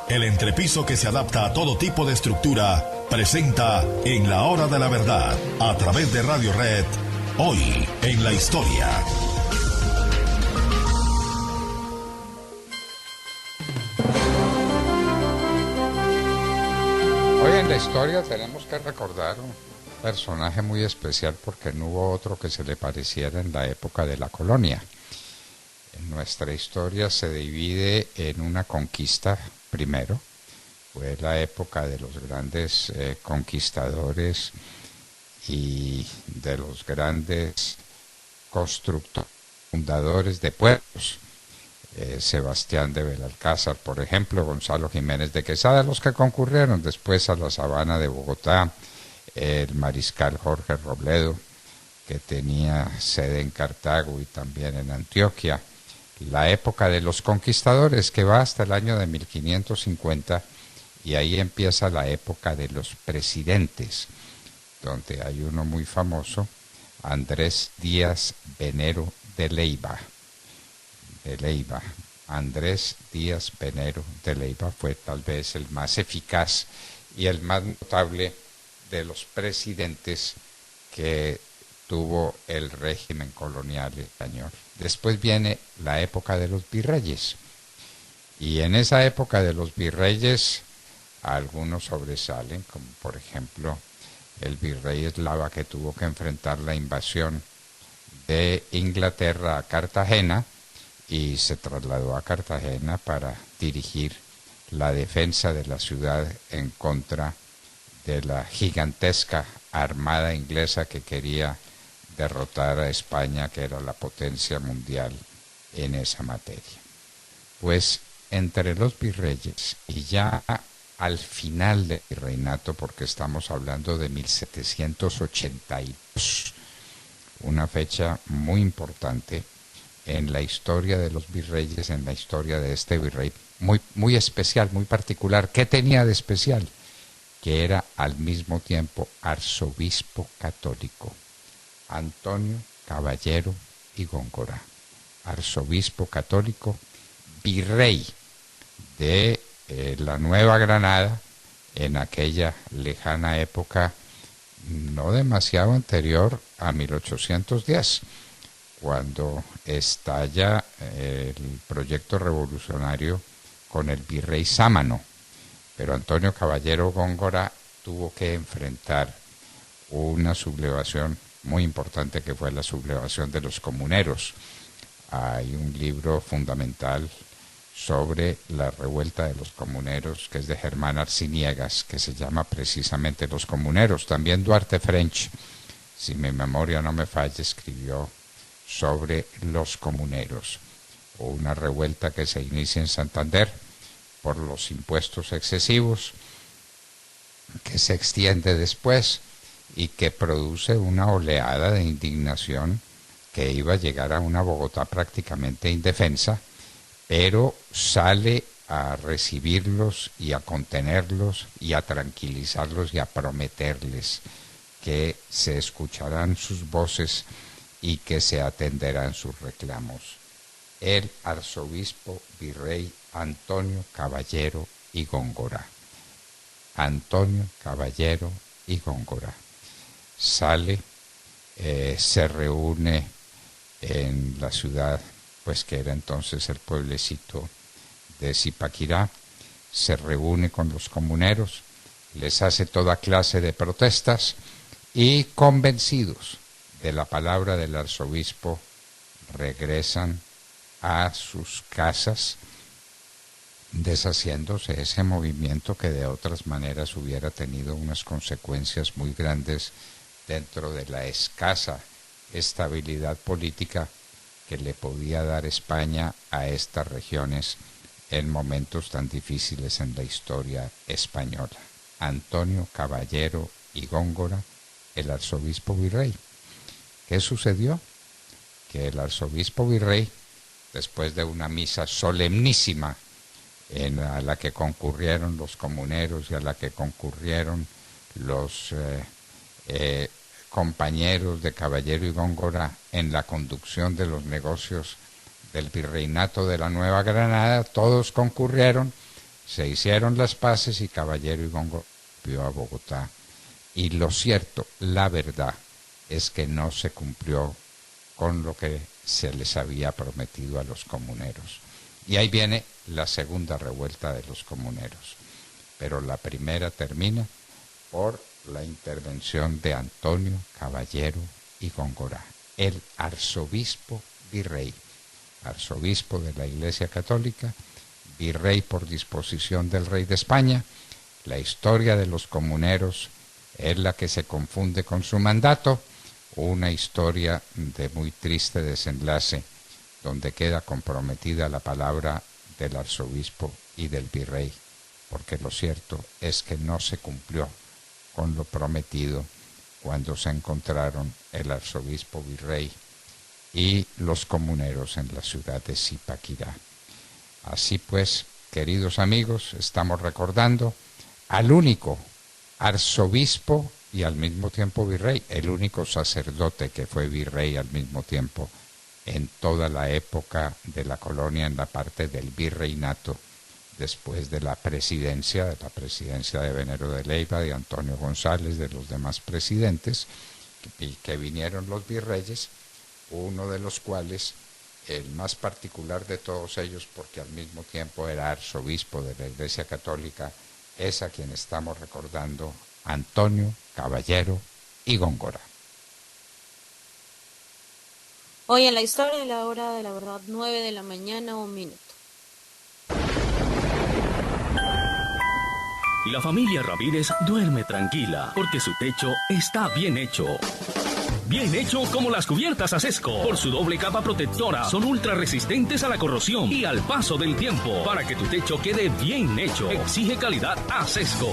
el entrepiso que se adapta a todo tipo de estructura, presenta En la Hora de la Verdad, a través de Radio Red, hoy en la historia. Hoy en la historia tenemos que recordar un personaje muy especial porque no hubo otro que se le pareciera en la época de la colonia. En nuestra historia se divide en una conquista primero, fue la época de los grandes conquistadores y de los grandes constructores, fundadores de pueblos. Sebastián de Belalcázar, por ejemplo, Gonzalo Jiménez de Quesada, los que concurrieron después a la Sabana de Bogotá, el mariscal Jorge Robledo, que tenía sede en Cartago y también en Antioquia, la época de los conquistadores que va hasta el año de 1550 y ahí empieza la época de los presidentes, donde hay uno muy famoso, Andrés Díaz Venero de Leyva. Andrés Díaz Venero de Leyva fue tal vez el más eficaz y el más notable de los presidentes que tuvo el régimen colonial español. Después viene la época de los virreyes, y en esa época de los virreyes algunos sobresalen, como por ejemplo el virrey Eslava, que tuvo que enfrentar la invasión de Inglaterra a Cartagena y se trasladó a Cartagena para dirigir la defensa de la ciudad en contra de la gigantesca armada inglesa que quería derrotar a España, que era la potencia mundial en esa materia. Pues entre los virreyes y ya al final del virreinato, porque estamos hablando de 1782, una fecha muy importante en la historia de los virreyes, en la historia de este virrey, muy especial, muy particular. ¿Qué tenía de especial? Que era al mismo tiempo arzobispo católico. Antonio Caballero y Góngora, arzobispo católico, virrey de la Nueva Granada, en aquella lejana época, no demasiado anterior a 1810, cuando estalla el proyecto revolucionario con el virrey Sámano. Pero Antonio Caballero Góngora tuvo que enfrentar una sublevación muy importante, que fue la sublevación de los comuneros. Hay un libro fundamental sobre la revuelta de los comuneros, que es de Germán Arciniegas, que se llama precisamente Los Comuneros. También Duarte French, si mi memoria no me falla, escribió sobre los comuneros, o una revuelta que se inicia en Santander por los impuestos excesivos, que se extiende después y que produce una oleada de indignación que iba a llegar a una Bogotá prácticamente indefensa, pero sale a recibirlos y a contenerlos y a tranquilizarlos y a prometerles que se escucharán sus voces y que se atenderán sus reclamos. El arzobispo virrey Antonio Caballero y Góngora. Antonio Caballero y Góngora sale, se reúne en la ciudad, pues que era entonces el pueblecito de Zipaquirá, se reúne con los comuneros, les hace toda clase de protestas y, convencidos de la palabra del arzobispo, regresan a sus casas, deshaciéndose ese movimiento que de otras maneras hubiera tenido unas consecuencias muy grandes dentro de la escasa estabilidad política que le podía dar España a estas regiones en momentos tan difíciles en la historia española. Antonio Caballero y Góngora, el arzobispo virrey. ¿Qué sucedió? Que el arzobispo virrey, después de una misa solemnísima a la que concurrieron los comuneros y a la que concurrieron los compañeros de Caballero y Góngora en la conducción de los negocios del virreinato de la Nueva Granada, todos concurrieron, Se hicieron las paces y Caballero y Góngora volvió a Bogotá. Y lo cierto, la verdad, es que no se cumplió con lo que se les había prometido a los comuneros. Y ahí viene la segunda revuelta de los comuneros. Pero la primera termina por la intervención de Antonio Caballero y Góngora, el arzobispo virrey, arzobispo de la Iglesia Católica, virrey por disposición del rey de España. La historia de los comuneros es la que se confunde con su mandato, una historia de muy triste desenlace, donde queda comprometida la palabra del arzobispo y del virrey, porque lo cierto es que no se cumplió con lo prometido cuando se encontraron el arzobispo virrey y los comuneros en la ciudad de Zipaquirá. Así pues, queridos amigos, estamos recordando al único arzobispo y al mismo tiempo virrey, el único sacerdote que fue virrey al mismo tiempo en toda la época de la colonia, en la parte del virreinato, después de la presidencia de Venero de Leyva, de Antonio González, de los demás presidentes, que vinieron los virreyes, uno de los cuales, el más particular de todos ellos, porque al mismo tiempo era arzobispo de la Iglesia Católica, es a quien estamos recordando, Antonio Caballero y Góngora. Hoy en la historia de la hora de la verdad, 9 de la mañana, 1 minuto. La familia Ramírez duerme tranquila porque su techo está bien hecho. Bien hecho como las cubiertas Acesco. Por su doble capa protectora, son ultra resistentes a la corrosión y al paso del tiempo. Para que tu techo quede bien hecho, exige calidad Acesco.